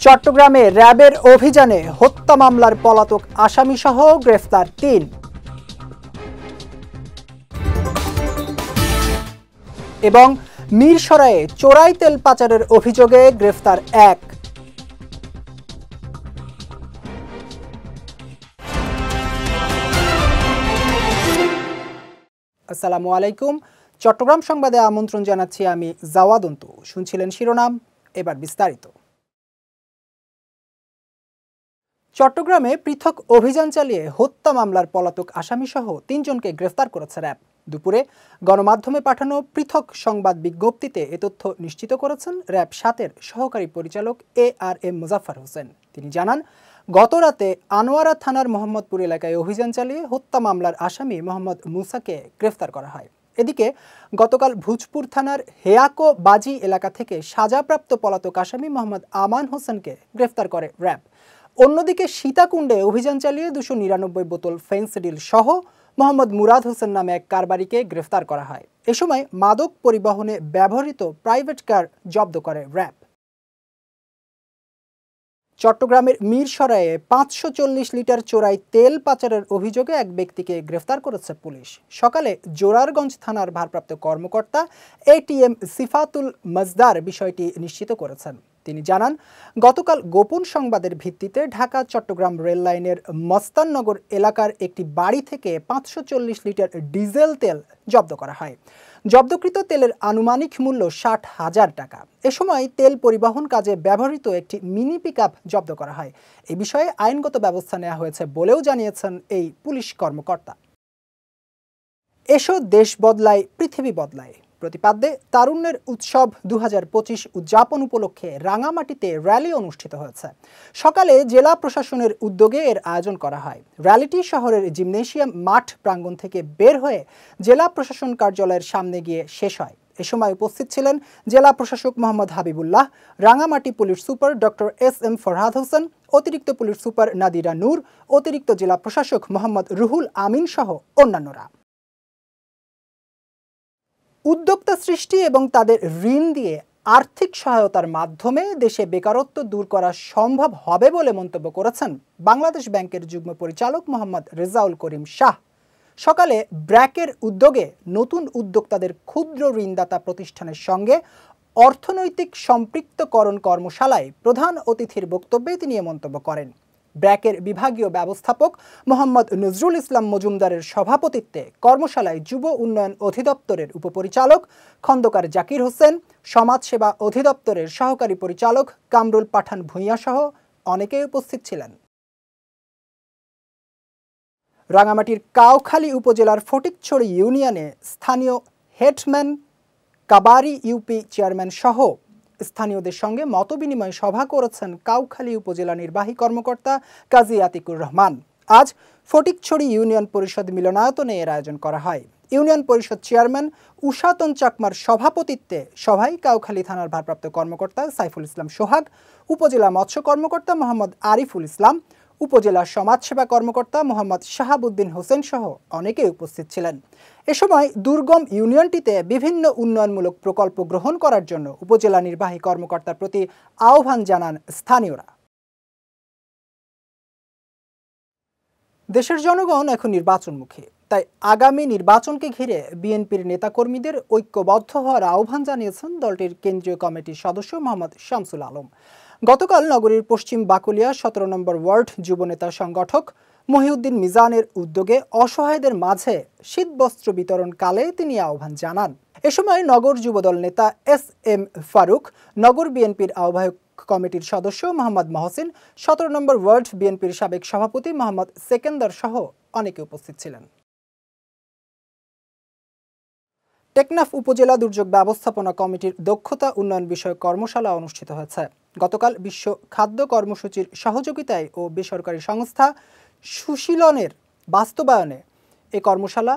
চট্টগ্রামে র্যাবের অভিযানে হত্যা মামলার পলাতক আসামিসহ গ্রেফতার ৩। এবং মিরসরাইয়ে চোরাই তেল পাচারের অভিযোগে গ্রেফতার ১। আসসালামু আলাইকুম। চট্টগ্রাম সংবাদে আমন্ত্রণ জানাচ্ছি আমি জাওয়াদ অন্তু। শুনছিলেন শিরোনাম, এবার বিস্তারিত। চট্টগ্রামে পৃথক অভিযান চালিয়ে হত্যা মামলার পলাতক আসামিসহ ৩ জনকে গ্রেফতার করেছে র্যাব। দুপুরে গণমাধ্যমে পাঠানো পৃথক সংবাদ বিজ্ঞপ্তিতে এ তথ্য নিশ্চিত করেছেন র্যাব ৭-এর সহকারী পরিচালক ARM মোজাফফর হোসেন। তিনি জানান, গতরাতে আনোয়ারা থানার মোহাম্মদপুর এলাকায় অভিযান চালিয়ে হত্যা মামলার আসামি মোহাম্মদ মুসাকে গ্রেফতার করা হয়। এদিকে গতকাল ভূজপুর থানার হেয়াকো বাজি এলাকা থেকে সাজাপ্রাপ্ত পলাতক আসামি মোহাম্মদ আমান হোসেনকে গ্রেফতার করে র্যাব। অন্যদিকে সীতাকুণ্ডে অভিযান চালিয়ে ২৯৯ বোতল ফেন্সিডিল সহ মোহাম্মদ মুরাদ হোসেন নামে এক কারবারিকে গ্রেফতার করা হয়। এ সময় মাদক পরিবহনে ব্যবহৃত প্রাইভেট কার জব্দ করে র্যাব। চট্টগ্রামের মিরসরাইয়ে ৫৪০ লিটার চোরাই তেল পাচারের অভিযোগে এক ব্যক্তিকে গ্রেফতার করেছে পুলিশ। সকালে জোরারগঞ্জ থানার ভারপ্রাপ্ত কর্মকর্তা ATM সিফাতুল মজদার বিষয়টি নিশ্চিত করেছেন। তিনি জানান, গতকাল গোপন সংবাদের ভিত্তিতে ঢাকা চট্টগ্রাম রেল লাইনের মস্তাননগর এলাকার একটি বাড়ি থেকে ৫৪০ লিটার ডিজেল তেল জব্দ করা হয়। জব্দকৃত তেলের আনুমানিক মূল্য ৬০,০০০ টাকা। এ সময় তেল পরিবহন কাজে ব্যবহৃত একটি মিনি পিকআপ জব্দ করা হয়। এ বিষয়ে আইনগত ব্যবস্থা নেওয়া হয়েছে বলেও জানিয়েছেন এই পুলিশ কর্মকর্তা। এসো দেশ বদলায়, পৃথিবী বদলায় প্রতিপাদ্যে তারুণ্যের উৎসব ২০২৫ উদযাপন উপলক্ষে রাঙামাটিতে র্যালি অনুষ্ঠিত হয়েছে। সকালে জেলা প্রশাসনের উদ্যোগে এর আয়োজন করা হয়। র্যালিটি শহরের জিমনেশিয়াম মাঠ প্রাঙ্গণ থেকে বের হয়ে জেলা প্রশাসন কার্যালয়ের সামনে গিয়ে শেষ হয়। এ সময় উপস্থিত ছিলেন জেলা প্রশাসক Mohammad Habibullah, Rangamati police super doctor SM Farhad Hossain, অতিরিক্ত পুলিশ সুপার নাদিরা নূর, অতিরিক্ত জেলা প্রশাসক মোহাম্মদ রুহুল আমিন সহ অন্যান্যরা। উদ্যোক্তা সৃষ্টি এবং তাদের ঋণ দিয়ে আর্থিক সহায়তার মাধ্যমে দেশে বেকারত্ব দূর করা সম্ভব হবে বলে মন্তব্য করেছেন বাংলাদেশ ব্যাংকের যুগ্ম পরিচালক মোহাম্মদ রেজাউল করিম শাহ। সকালে ব্র্যাকের উদ্যোগে নতুন উদ্যোক্তাদের ক্ষুদ্র ঋণদাতা প্রতিষ্ঠানের সঙ্গে অর্থনৈতিক সম্পৃক্তকরণ কর্মশালায় প্রধান অতিথির বক্তব্যে তিনি এ মন্তব্য করেন। ব্র্যাকের বিভাগীয় ব্যবস্থাপক মোহাম্মদ নজরুল ইসলাম মজুমদারের সভাপতিত্বে কর্মশালায় যুব উন্নয়ন অধিদপ্তরের উপপরিচালক খন্দকার জাকির হোসেন, সমাজসেবা অধিদপ্তরের সহকারী পরিচালক কামরুল পাঠান ভূঁইয়া সহ অনেকেই উপস্থিত ছিলেন। রাঙামাটির কাউখালী উপজেলার ফটিকছড়ি ইউনিয়নে স্থানীয় হেডম্যান, কাবারি ইউপি চেয়ারম্যান সহ স্থানীয়দের সঙ্গে মতবিনিময় সভা করেছেন কাউখালী উপজেলা নির্বাহী কর্মকর্তা কাজী আতিকুর রহমান। আজ ফটিকছড়ি ইউনিয়ন পরিষদ মিলনায়তনে এর আয়োজন করা হয়। ইউনিয়ন পরিষদ চেয়ারম্যান উষাতন চাকমার সভাপতিত্বে সভায় কাউখালী থানার ভারপ্রাপ্ত কর্মকর্তা সাইফুল ইসলাম সোহাগ, উপজেলা মৎস্য কর্মকর্তা মোহাম্মদ আরিফুল ইসলাম, উপজেলা সমাজসেবা কর্মকর্তা মোহাম্মদ শাহাবুদ্দিন হোসেন সহ অনেকেই উপস্থিত ছিলেন। এ সময় দুর্গম ইউনিয়নটিতে বিভিন্ন উন্নয়নমূলক প্রকল্প গ্রহণ করার জন্য উপজেলা নির্বাহী কর্মকর্তার প্রতি আহ্বান জানান স্থানীয়রা। দেশের জনগণ এখন নির্বাচনমুখী, তাই আগামী নির্বাচনকে ঘিরে বিএনপির নেতাকর্মীদের ঐক্যবদ্ধ হওয়ার আহ্বান জানিয়েছেন দলটির কেন্দ্রীয় কমিটির সদস্য মোহাম্মদ শামসুল আলম। গতকাল নগরীর পশ্চিম বাকুলিয়া ১৭ নম্বর ওয়ার্ড যুবনেতা সংগঠক মহিউদ্দিন মিজানের উদ্যোগে অসহায়দের মাঝে শীতবস্ত্র বিতরণকালে তিনি আহ্বান জানান। এ সময় নগর যুবদল নেতা SM ফারুক, নগর বিএনপির আহ্বায়ক কমিটির সদস্য মোহাম্মদ মহসিন, ১৭ নম্বর ওয়ার্ড বিএনপির সাবেক সভাপতি মোহাম্মদ সেকেন্দার সহ অনেকে উপস্থিত ছিলেন। টেকনাফ উপজেলা দুর্যোগ ব্যবস্থাপনা কমিটির দক্ষতা উন্নয়ন বিষয়ক কর্মশালা অনুষ্ঠিত হয়েছে। গতকাল বিশ্ব খাদ্য কর্মসূচির সহযোগিতায় ও বেসরকারি সংস্থা সুশীলনের বাস্তবায়নে এ কর্মশালা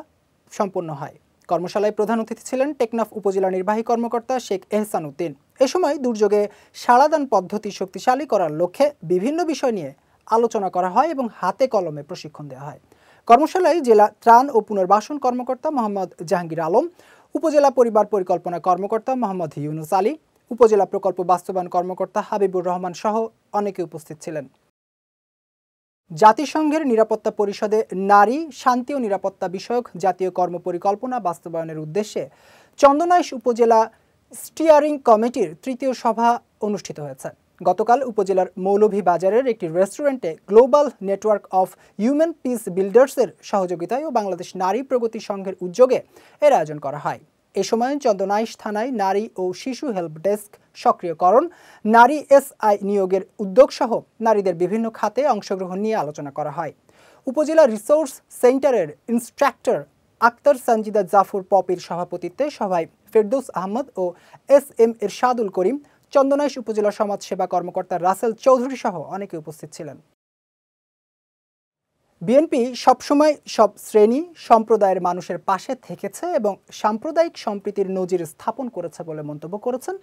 সম্পন্ন হয়। কর্মশালায় প্রধান অতিথি ছিলেন টেকনাফ উপজেলা নির্বাহী কর্মকর্তা শেখ এহসান উদ্দিন। এ সময় দুর্যোগে সাড়াদান পদ্ধতি শক্তিশালী করার লক্ষ্যে বিভিন্ন বিষয় নিয়ে আলোচনা করা হয় এবং হাতে কলমে প্রশিক্ষণ দেওয়া হয়। কর্মশালায় জেলা ত্রাণ ও পুনর্বাসন কর্মকর্তা মোহাম্মদ জাহাঙ্গীর আলম, উপজেলা পরিবার পরিকল্পনা কর্মকর্তা মোহাম্মদ ইউনুস আলী, উপজেলা প্রকল্প বাস্তবায়ন কর্মকর্তা হাবিবুর রহমান সহ অনেকে উপস্থিত ছিলেন। জাতিসংঘের নিরাপত্তা পরিষদে নারী, শান্তি ও নিরাপত্তা বিষয়ক জাতীয় কর্মপরিকল্পনা বাস্তবায়নের উদ্দেশ্যে চন্দনাইশ উপজেলা স্টিয়ারিং কমিটির তৃতীয় সভা অনুষ্ঠিত হয়েছে। গতকাল উপজেলার মৌলভীবাজারের একটি রেস্টুরেন্টে global network of human peace বিল্ডার্সের সহযোগিতায় ও বাংলাদেশ নারী প্রগতি সংঘের উদ্যোগে এর আয়োজন করা হয়। এ সময় চন্দনাইশ থানায় নারী ও শিশু হেল্প ডেস্ক সক্রিয়করণ, নারী এসআই নিয়োগের উদ্যোগ সহ নারীদের বিভিন্ন খাতে অংশগ্রহণ নিয়ে আলোচনা করা হয়। উপজেলা রিসোর্স সেন্টারের ইন্সট্রাক্টর আক্তার সঞ্জিদা জাফর পপির সভাপতিত্বে সভায় ফেরদৌস আহমদ ও এসএম এরশাদুল করিম, চন্দনাইশ উপজেলা সমাজ সেবা কর্মকর্তা রাসেল চৌধুরী সহ অনেকে উপস্থিত ছিলেন। বিএনপি সবসময় সব শ্রেণী সম্প্রদায়ের মানুষের পাশে থেকেছে এবং সাম্প্রদায়িক সম্প্রীতির নজির স্থাপন করেছে বলে মন্তব্য করেছেন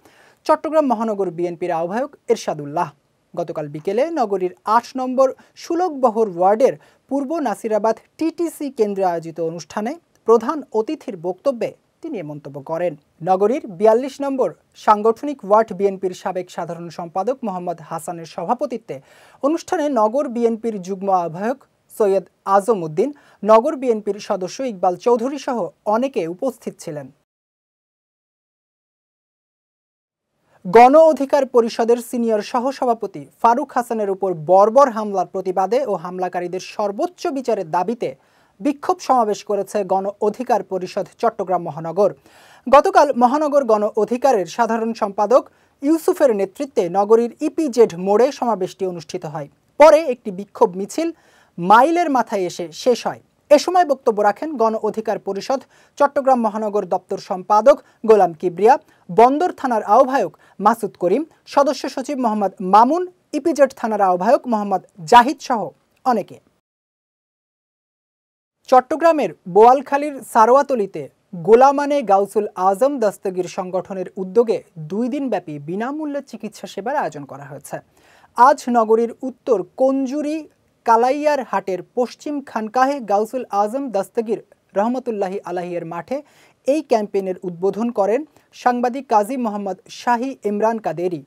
চট্টগ্রাম মহানগর বিএনপির আহ্বায়ক এরশাদুল্লাহ। গতকাল বিকেলে নগরীর ৮ নম্বর সুলকবহর ওয়ার্ডের পূর্ব নাসিরাবাদ টিটিসি কেন্দ্রে আয়োজিত অনুষ্ঠানে প্রধান অতিথির বক্তব্যে তিনি এ মন্তব্য করেন। নগরীর ৪২ নম্বর সাংগঠনিক ওয়ার্ড বিএনপির সাবেক সাধারণ সম্পাদক মোহাম্মদ হাসানের সভাপতিত্বে অনুষ্ঠানে নগর বিএনপির যুগ্ম আহ্বায়ক সৈয়দ আজম উদ্দিন, নগর বিএনপির সদস্য ইকবাল চৌধুরী সহ অনেকে উপস্থিত ছিলেন। গণ অধিকার পরিষদের সিনিয়র সহসভাপতি ফারুক হাসানের উপর বর্বর হামলার প্রতিবাদে ও হামলাকারীদের সর্বোচ্চ বিচারের দাবিতে বিক্ষোভ সমাবেশ করেছে গণ অধিকার পরিষদ চট্টগ্রাম মহানগর। গতকাল মহানগর গণ অধিকারের সাধারণ সম্পাদক ইউসুফের নেতৃত্বে নগরীর ইপিজেড মোড়ে সমাবেশটি অনুষ্ঠিত হয়। পরে একটি বিক্ষোভ মিছিল মাইলের মাথায় এসে শেষ হয়। এ সময় বক্তব্য রাখেন গণ অধিকার পরিষদ চট্টগ্রাম মহানগর দপ্তর সম্পাদক গোলাম কিবরিয়া, বন্দর থানার আহ্বায়ক মাসুদ করিম, সদস্য সচিব মোহাম্মদ মামুন, ইপিজেড থানার আহ্বায়ক মোহাম্মদ জাহিদ সহ অনেকে। চট্টগ্রামের বোয়ালখালীর সারোয়াতলিতে গোলামানে গাউসুল আজম দস্তগীর সংগঠনের উদ্যোগে 2 দিনব্যাপী বিনামূল্যে চিকিৎসা সেবার আয়োজন করা হয়েছে। আজ নগরীর উত্তর কঞ্জুরি কালাইয়ার হাটের পশ্চিম খানকাহে গাউসুল আজম দস্তগীর রহমতুল্লাহি আলাহিয়ের মাঠে এই ক্যাম্পেইনের উদ্বোধন করেন সাংবাদিক কাজী মোহাম্মদ শাহী ইমরান কাদেরি।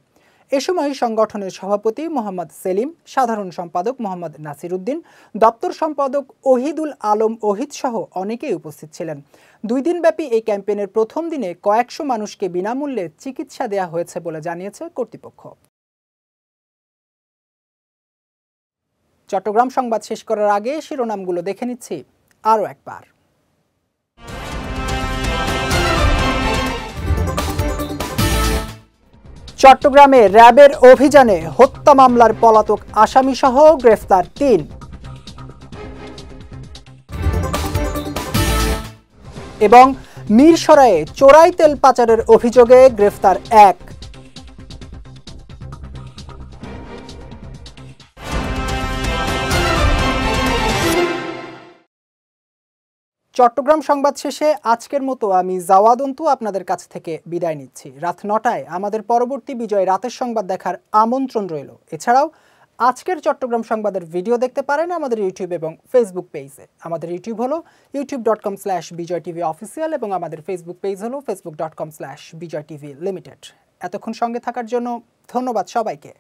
এ সময় সংগঠনের সভাপতি মোহাম্মদ সেলিম, সাধারণ সম্পাদক মোহাম্মদ নাসির উদ্দিন, দপ্তর সম্পাদক ওহিদুল আলম ওহিদ সহ অনেকেই উপস্থিত ছিলেন। 2 দিনব্যাপী এই ক্যাম্পেইনের প্রথম দিনে কয়েকশো মানুষকে বিনামূল্যে চিকিৎসা দেওয়া হয়েছে বলে জানিয়েছে কর্তৃপক্ষ। চট্টগ্রাম সংবাদ শেষ করার আগে শিরোনামগুলো দেখে নিচ্ছি আরও একবার। চট্টগ্রামে র্যাবের অভিযানে হত্যা মামলার পলাতক আসামিসহ গ্রেফতার 3। এবং মিরসরাইয়ে চোরাই তেল পাচারের অভিযোগে গ্রেফতার 1। চট্টগ্রাম সংবাদ শেষে আজকের মতো আমি জাওয়াদ অন্তু আপনাদের কাছ থেকে বিদায় নিচ্ছি। রাত 9টায় আমাদের পরবর্তী বিজয় রাতের সংবাদ দেখার আমন্ত্রণ রইল। এছাড়াও আজকের চট্টগ্রাম সংবাদের ভিডিও দেখতে পারেন আমাদের ইউটিউব এবং ফেসবুক পেজে। আমাদের ইউটিউব হলো youtube.com/BJTV অফিসিয়াল এবং আমাদের ফেসবুক পেজ হলো facebook.com/BJTV Limited। এতক্ষণ সঙ্গে থাকার জন্য ধন্যবাদ সবাইকে।